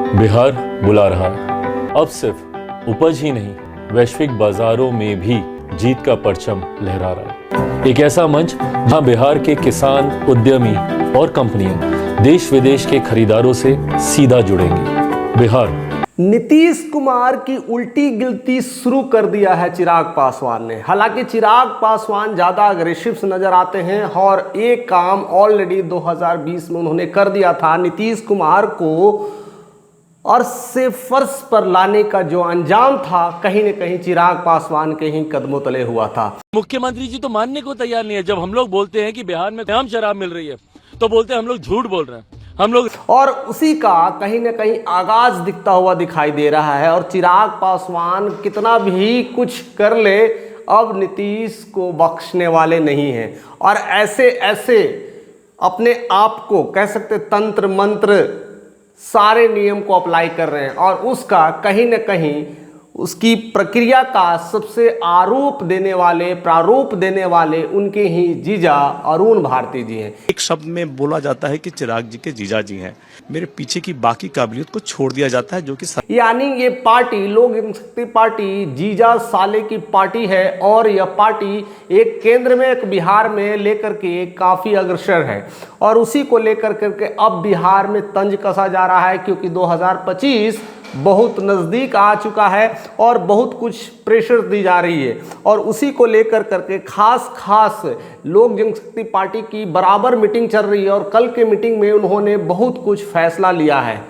बिहार बुला रहा है। अब सिर्फ उपज ही नहीं, वैश्विक बाजारों में भी जीत का परचम लहरा रहा है। एक ऐसा मंच जहां बिहार के किसान, उद्यमी और कंपनियां देश विदेश के खरीदारों से सीधा जुड़ेंगे। बिहार। नीतीश कुमार की उल्टी गिनती शुरू कर दिया है चिराग पासवान ने। हालांकि चिराग पासवान ज़्यादा अग्रेसिव नजर आते हैं और एक काम ऑलरेडी 2020 में उन्होंने कर दिया था। नीतीश कुमार को और से फर्श पर लाने का जो अंजाम था, कहीं न कहीं चिराग पासवान के ही कदमों तले हुआ था। मुख्यमंत्री जी तो मानने को तैयार नहीं है। जब हम लोग बोलते हैं कि बिहार में आम शराब मिल रही है, तो बोलते हैं हम लोग झूठ बोल रहे हैं। हम लोग और उसी का कहीं न कहीं आगाज दिखता हुआ दिखाई दे रहा है। और चिराग पासवान कितना भी कुछ कर ले, अब नीतीश को बख्शने वाले नहीं हैं। और ऐसे ऐसे अपने आप को कह सकते तंत्र मंत्र सारे नियम को अप्लाई कर रहे हैं। और उसका कहीं न कहीं उसकी प्रक्रिया का सबसे प्रारूप देने वाले उनके ही जीजा अरुण भारती जी हैं। एक शब्द में बोला जाता है कि चिराग जी के जीजा जी हैं। मेरे पीछे की बाकी काबिलियत को छोड़ दिया जाता है, जो कि यानी ये पार्टी लोक जनशक्ति पार्टी जीजा साले की पार्टी है। और यह पार्टी एक केंद्र में, एक बिहार में लेकर के काफ़ी अग्रसर है। और उसी को लेकर करके अब बिहार में तंज कसा जा रहा है, क्योंकि 2025 बहुत नज़दीक आ चुका है और बहुत कुछ प्रेशर दी जा रही है। और उसी को लेकर करके खास लोक जनशक्ति पार्टी की बराबर मीटिंग चल रही है। और कल के मीटिंग में उन्होंने बहुत कुछ फैसला लिया है।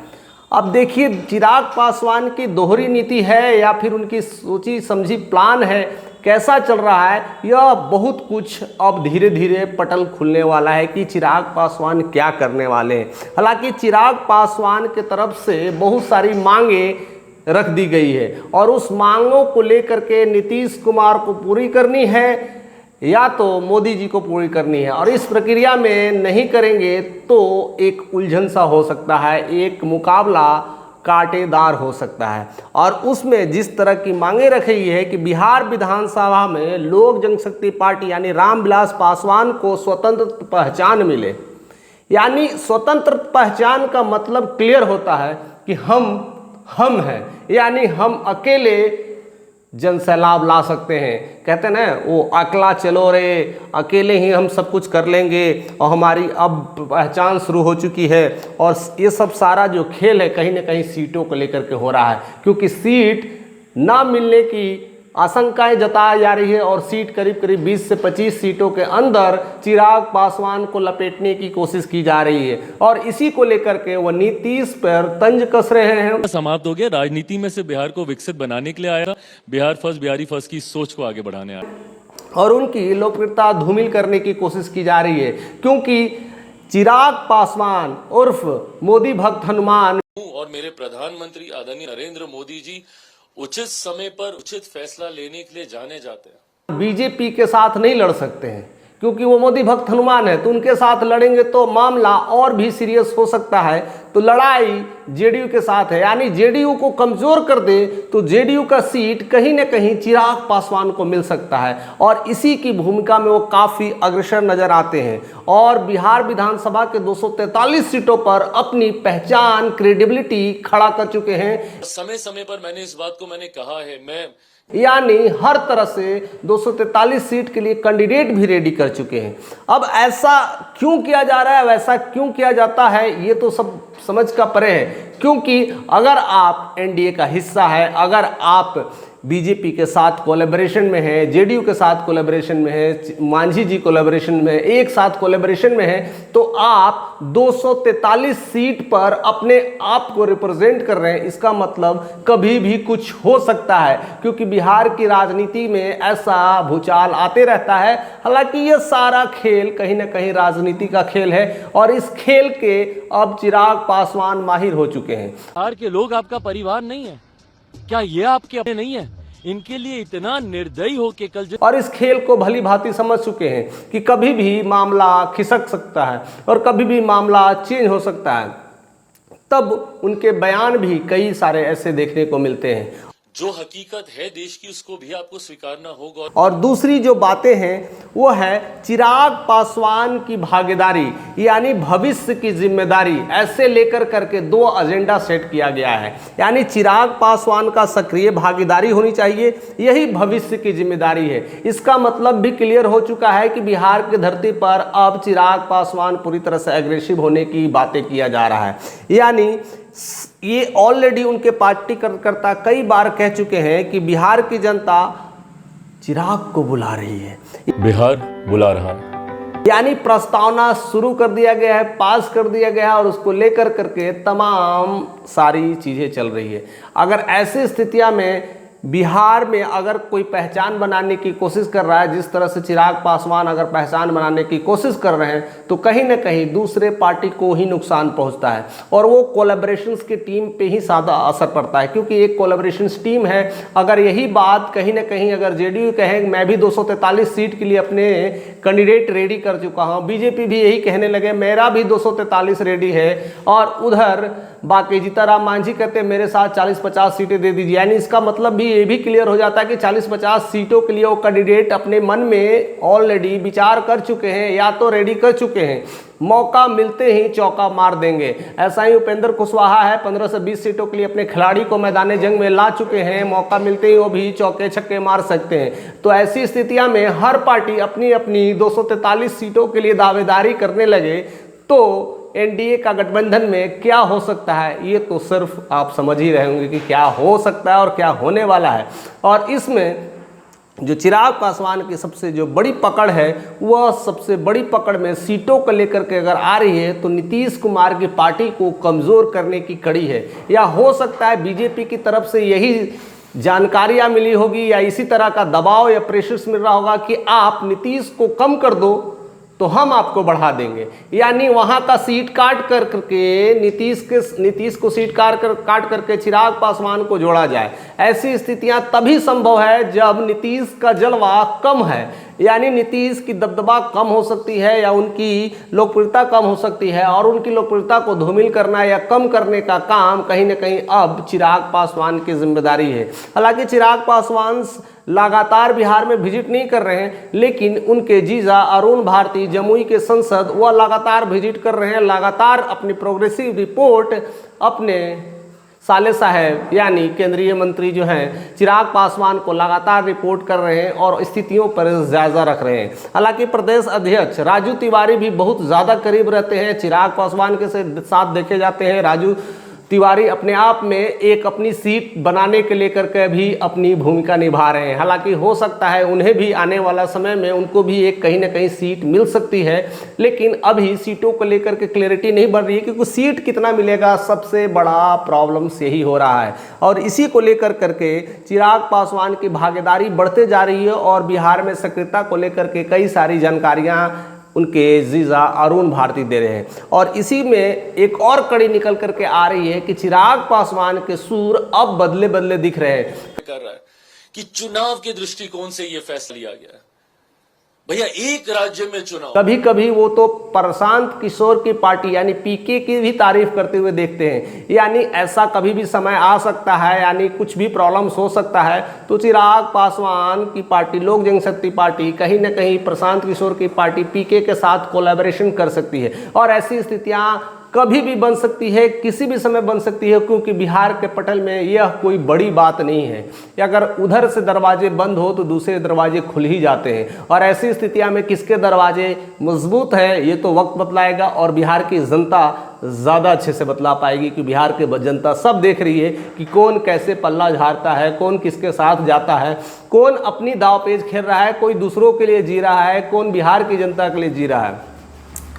अब देखिए, चिराग पासवान की दोहरी नीति है या फिर उनकी सोची समझी प्लान है, कैसा चल रहा है, यह बहुत कुछ अब धीरे धीरे पटल खुलने वाला है कि चिराग पासवान क्या करने वाले हैं। हालांकि चिराग पासवान के तरफ से बहुत सारी मांगे रख दी गई है और उस मांगों को लेकर के नीतीश कुमार को पूरी करनी है या तो मोदी जी को पूरी करनी है। और इस प्रक्रिया में नहीं करेंगे तो एक उलझन सा हो सकता है, एक मुकाबला कांटेदार हो सकता है। और उसमें जिस तरह की मांगे रखी है कि बिहार विधानसभा में लोक जनशक्ति पार्टी यानी रामविलास पासवान को स्वतंत्र पहचान मिले। यानी स्वतंत्र पहचान का मतलब क्लियर होता है कि हम हैं, यानी हम अकेले जन सैलाब ला सकते हैं। कहते हैं ना, वो अकेला चलो रे, अकेले ही हम सब कुछ कर लेंगे और हमारी अब पहचान शुरू हो चुकी है। और ये सब सारा जो खेल है कहीं ना कहीं सीटों को लेकर के हो रहा है, क्योंकि सीट ना मिलने की आशंकाएं जताई जा रही है। और सीट करीब 20 से 25 सीटों के अंदर चिराग पासवान को लपेटने की कोशिश की जा रही है। और इसी को लेकर के वो नीतीश पर तंज कस रहे हैं। समाप्त हो गया। राजनीति में से बिहार को विकसित बनाने के लिए आया, बिहार फर्स्ट, बिहारी फर्स्ट की सोच को आगे बढ़ाने आया और उनकी लोकप्रियता धूमिल करने की कोशिश की जा रही है, क्योंकि चिराग पासवान उर्फ मोदी भक्त हनुमान और मेरे प्रधानमंत्री आदरणीय नरेंद्र मोदी जी उचित समय पर उचित फैसला लेने के लिए जाने जाते हैं। बीजेपी के साथ नहीं लड़ सकते हैं, क्योंकि वो मोदी भक्त हनुमान है। तो उनके साथ लड़ेंगे तो मामला और भी सीरियस हो सकता है। तो लड़ाई जेडीयू के साथ है, यानी जेडीयू को कमजोर कर दे तो जेडीयू का सीट कहीं न कहीं चिराग पासवान को मिल सकता है। और इसी की भूमिका में वो काफ़ी अग्रसर नजर आते हैं और बिहार विधानसभा के 243 सीटों पर अपनी पहचान, क्रेडिबिलिटी खड़ा कर चुके हैं। समय समय पर मैंने इस बात को कहा है, यानी हर तरह से 243 सीट के लिए कैंडिडेट भी रेडी कर चुके हैं। अब ऐसा क्यों किया जा रहा है, वैसा क्यों किया जाता है, ये तो सब समझ का परे है। क्योंकि अगर आप एनडीए का हिस्सा है, अगर आप बीजेपी के साथ कोलैबोरेशन में है, जेडीयू के साथ कोलैबोरेशन में है, मांझी जी कोलैबोरेशन में है, एक साथ कोलैबोरेशन में है, तो आप 243 सीट पर अपने आप को रिप्रेजेंट कर रहे हैं। इसका मतलब कभी भी कुछ हो सकता है, क्योंकि बिहार की राजनीति में ऐसा भूचाल आते रहता है। हालांकि ये सारा खेल कहीं ना कहीं राजनीति का खेल है और इस खेल के अब चिराग पासवान माहिर हो चुके हैं। बिहार के लोग आपका परिवार नहीं है क्या? ये आपके अपने नहीं है? इनके लिए इतना निर्दयी हो के कल और इस खेल को भली भांति समझ चुके हैं कि कभी भी मामला खिसक सकता है और कभी भी मामला चेंज हो सकता है। तब उनके बयान भी कई सारे ऐसे देखने को मिलते हैं। जो हकीकत है देश की उसको भी आपको स्वीकारना होगा। और दूसरी जो बातें हैं वो है चिराग पासवान की भागीदारी यानी भविष्य की जिम्मेदारी, ऐसे लेकर करके दो एजेंडा सेट किया गया है। यानी चिराग पासवान का सक्रिय भागीदारी होनी चाहिए, यही भविष्य की जिम्मेदारी है। इसका मतलब भी क्लियर हो चुका है कि बिहार की धरती पर अब चिराग पासवान पूरी तरह से एग्रेसिव होने की बातें किया जा रहा है। यानी ये ऑलरेडी उनके पार्टी कार्यकर्ता कई बार कह चुके हैं कि बिहार की जनता चिराग को बुला रही है, बिहार बुला रहा है। यानी प्रस्तावना शुरू कर दिया गया है, पास कर दिया गया है और उसको लेकर करके तमाम सारी चीज़ें चल रही है। अगर ऐसी स्थितियां में बिहार में अगर कोई पहचान बनाने की कोशिश कर रहा है, जिस तरह से चिराग पासवान अगर पहचान बनाने की कोशिश कर रहे हैं, तो कहीं ना कहीं दूसरे पार्टी को ही नुकसान पहुंचता है और वो कोलैबोरेशंस की टीम पे ही ज़्यादा असर पड़ता है, क्योंकि एक कोलैबोरेशंस टीम है। अगर यही बात कहीं ना कहीं अगर जेडीयू कहें मैं भी 243 सीट के लिए अपने कैंडिडेट रेडी कर चुका हूँ, बीजेपी भी यही कहने लगे मेरा भी 243 रेडी है, और उधर बाकी जीताराम मांझी कहते हैं मेरे साथ 40-50 सीटें दे दीजिए, यानी इसका मतलब भी ये भी क्लियर हो जाता है कि 40-50 सीटों के लिए वो कैंडिडेट अपने मन में ऑलरेडी विचार कर चुके हैं या तो रेडी कर चुके हैं, मौका मिलते ही चौका मार देंगे। ऐसा ही उपेंद्र कुशवाहा है, 15 से 20 सीटों के लिए अपने खिलाड़ी को मैदान जंग में ला चुके हैं, मौका मिलते ही वो भी चौके छक्के मार सकते हैं। तो ऐसी स्थितियां में हर पार्टी अपनी अपनी 243 सीटों के लिए दावेदारी करने लगे तो एनडीए का गठबंधन में क्या हो सकता है, ये तो सिर्फ आप समझ ही रहे होंगे कि क्या हो सकता है और क्या होने वाला है। और इसमें जो चिराग पासवान की सबसे जो बड़ी पकड़ है, वह सबसे बड़ी पकड़ में सीटों को लेकर के अगर आ रही है तो नीतीश कुमार की पार्टी को कमज़ोर करने की कड़ी है, या हो सकता है बीजेपी की तरफ से यही जानकारियां मिली होगी या इसी तरह का दबाव या प्रेशर्स मिल रहा होगा कि आप नीतीश को कम कर दो तो हम आपको बढ़ा देंगे, यानी वहां का सीट काट करके नीतीश को सीट काट करके चिराग पासवान को जोड़ा जाए। ऐसी स्थितियां तभी संभव है जब नीतीश का जलवा कम है, यानी नीतीश की दबदबा कम हो सकती है या उनकी लोकप्रियता कम हो सकती है, और उनकी लोकप्रियता को धूमिल करना या कम करने का काम कहीं ना कहीं अब चिराग पासवान की जिम्मेदारी है। हालांकि चिराग पासवान लगातार बिहार में विजिट नहीं कर रहे हैं, लेकिन उनके जीजा अरुण भारती जमुई के संसद वह लगातार विजिट कर रहे हैं, लगातार अपनी प्रोग्रेसिव रिपोर्ट अपने साले साहब यानी केंद्रीय मंत्री जो हैं चिराग पासवान को लगातार रिपोर्ट कर रहे हैं और स्थितियों पर जायजा रख रहे हैं। हालांकि प्रदेश अध्यक्ष राजू तिवारी भी बहुत ज़्यादा करीब रहते हैं चिराग पासवान के साथ देखे जाते हैं। राजू तिवारी अपने आप में एक अपनी सीट बनाने के लेकर के भी अपनी भूमिका निभा रहे हैं। हालांकि हो सकता है उन्हें भी आने वाला समय में उनको भी एक कहीं ना कहीं सीट मिल सकती है, लेकिन अभी सीटों को लेकर के क्लैरिटी नहीं बढ़ रही है, क्योंकि सीट कितना मिलेगा सबसे बड़ा प्रॉब्लम्स यही हो रहा है। और इसी को लेकर करके चिराग पासवान की भागीदारी बढ़ते जा रही है और बिहार में सक्रियता को लेकर के कई सारी जानकारियाँ उनके जीजा अरुण भारती दे रहे हैं। और इसी में एक और कड़ी निकल करके आ रही है कि चिराग पासवान के सुर अब बदले बदले दिख रहे हैं। कर रहा है कि चुनाव के दृष्टिकोण से यह फैसला लिया गया है। भैया एक राज्य में चुनाव, कभी कभी वो तो प्रशांत किशोर की पार्टी यानी पीके की भी तारीफ करते हुए देखते हैं, यानी ऐसा कभी भी समय आ सकता है, यानी कुछ भी प्रॉब्लम्स हो सकता है तो चिराग पासवान की पार्टी लोक जनशक्ति पार्टी कहीं ना कहीं प्रशांत किशोर की पार्टी पीके के साथ कोलैबोरेशन कर सकती है। और ऐसी स्थितियां कभी भी बन सकती है, किसी भी समय बन सकती है, क्योंकि बिहार के पटल में यह कोई बड़ी बात नहीं है। अगर उधर से दरवाजे बंद हो तो दूसरे दरवाजे खुल ही जाते हैं, और ऐसी स्थितियां में किसके दरवाजे मजबूत हैं ये तो वक्त बतलाएगा, और बिहार की जनता ज़्यादा अच्छे से बतला पाएगी कि बिहार की जनता सब देख रही है कि कौन कैसे पल्ला झाड़ता है, कौन किसके साथ जाता है, कौन अपनी दांवपेच खेल रहा है, कोई दूसरों के लिए जी रहा है, कौन बिहार की जनता के लिए जी रहा है।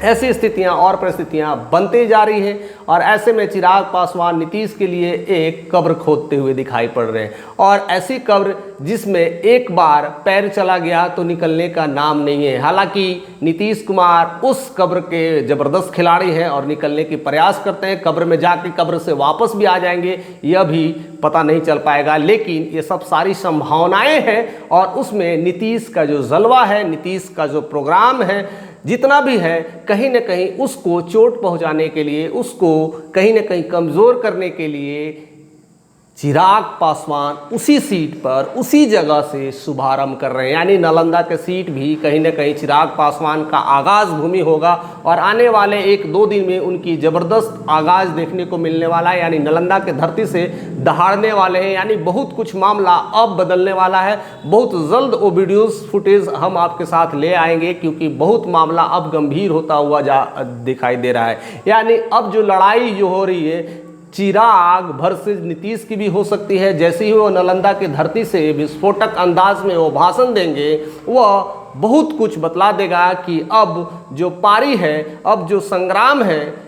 ऐसी स्थितियां और परिस्थितियां बनती जा रही हैं, और ऐसे में चिराग पासवान नीतीश के लिए एक कब्र खोदते हुए दिखाई पड़ रहे हैं, और ऐसी कब्र जिसमें एक बार पैर चला गया तो निकलने का नाम नहीं है। हालांकि नीतीश कुमार उस कब्र के ज़बरदस्त खिलाड़ी हैं और निकलने की प्रयास करते हैं, कब्र में जाके कब्र से वापस भी आ जाएंगे यह भी पता नहीं चल पाएगा, लेकिन ये सब सारी संभावनाएं हैं, और उसमें नीतीश का जो जलवा है, नीतीश का जो प्रोग्राम है, जितना भी है कहीं ना कहीं उसको चोट पहुंचाने के लिए, उसको कहीं ना कहीं कमज़ोर करने के लिए चिराग पासवान उसी सीट पर उसी जगह से शुभारंभ कर रहे हैं। यानी नालंदा के सीट भी कहीं ना कहीं चिराग पासवान का आगाज भूमि होगा और आने वाले 1-2 दिन में उनकी ज़बरदस्त आगाज देखने को मिलने वाला है। यानी नालंदा के धरती से दहाड़ने वाले हैं। यानी बहुत कुछ मामला अब बदलने वाला है। बहुत जल्द वो वीडियोस फुटेज हम आपके साथ ले आएंगे, क्योंकि बहुत मामला अब गंभीर होता हुआ दिखाई दे रहा है। यानी अब जो लड़ाई जो हो रही है चिराग वर्सेस नीतीश की भी हो सकती है। जैसे ही वो नालंदा की धरती से विस्फोटक अंदाज में वो भाषण देंगे, वह बहुत कुछ बतला देगा कि अब जो पारी है, अब जो संग्राम है,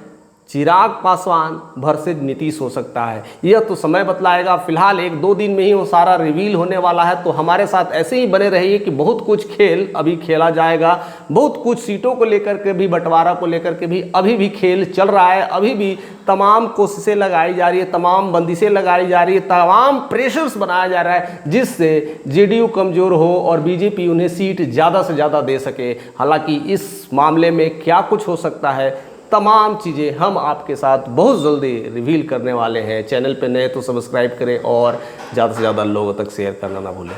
चिराग पासवान वर्सेस नीतीश हो सकता है। यह तो समय बतलाएगा। फिलहाल 1-2 दिन में ही वो सारा रिवील होने वाला है। तो हमारे साथ ऐसे ही बने रहिए कि बहुत कुछ खेल अभी खेला जाएगा। बहुत कुछ सीटों को लेकर के भी, बंटवारा को लेकर के भी अभी भी खेल चल रहा है। अभी भी तमाम कोशिशें लगाई जा रही है, तमाम बंदिशें लगाई जा रही है, तमाम प्रेशर्स बनाया जा रहा है, जिससे जेडीयू कमज़ोर हो और बीजेपी उन्हें सीट ज़्यादा से ज़्यादा दे सके। हालांकि इस मामले में क्या कुछ हो सकता है, तमाम चीज़ें हम आपके साथ बहुत जल्दी रिवील करने वाले हैं। चैनल पे नए तो सब्सक्राइब करें और ज़्यादा से ज़्यादा लोगों तक शेयर करना ना भूलें।